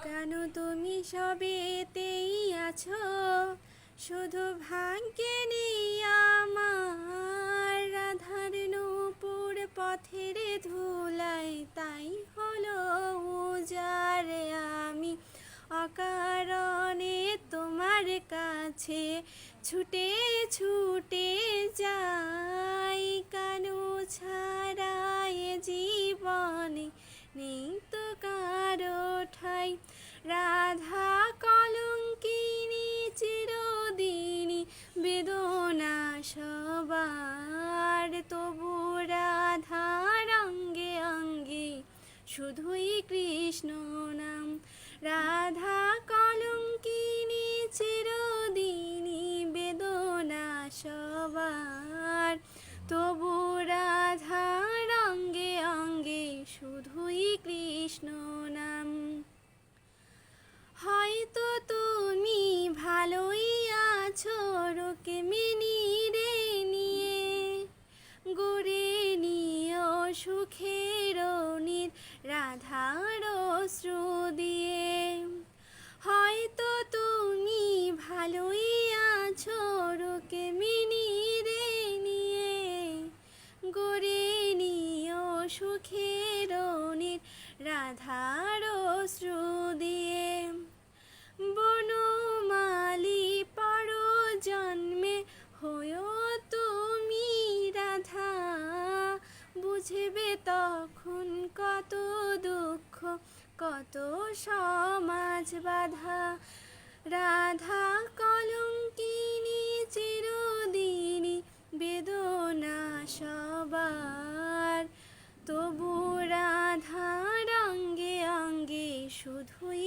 কেন তুমি সবেতেই আছো, শুধু ভাগ্যে নেই আমার। রাধার নূপুর পথের ধুলাই, তাই হলো উজাড়। আমি অকারণে তোমার কাছে ছুটে ছুটে যাই। কানু ছাড়া এ জীবনে নেই তো কারো ঠাই। রাধা কলঙ্কিনী চিরদিনই বেদনা সবার, তবু রাধার অঙ্গে অঙ্গে শুধুই কৃষ্ণ নাম। রাধা কলঙ্কিনী চিরদিনই বেদনা সবার, তবু রাধার অঙ্গে অঙ্গে শুধুই কৃষ্ণ নাম। হয়তো তুমি ভালোই আছো রুক্মিণী রে নিয়ে, গড়ে নিও সুখের নীর রাধার অশ্রু দিয়ে। হয়তো তুমি ভালোই আছো রুক্মিণী রে নিয়ে, গড়ে নিও সুখের নীর রাধার অশ্রু দিয়ে। বনমালী পর জন্মে হয়ো তুমি রাধা, বুঝবে তখন কত দুঃখ কত সমাজ বাধা। রাধা কলঙ্কিনী চিরদিনই বেদনা সবার, তবু রাধার অঙ্গে অঙ্গে শুধুই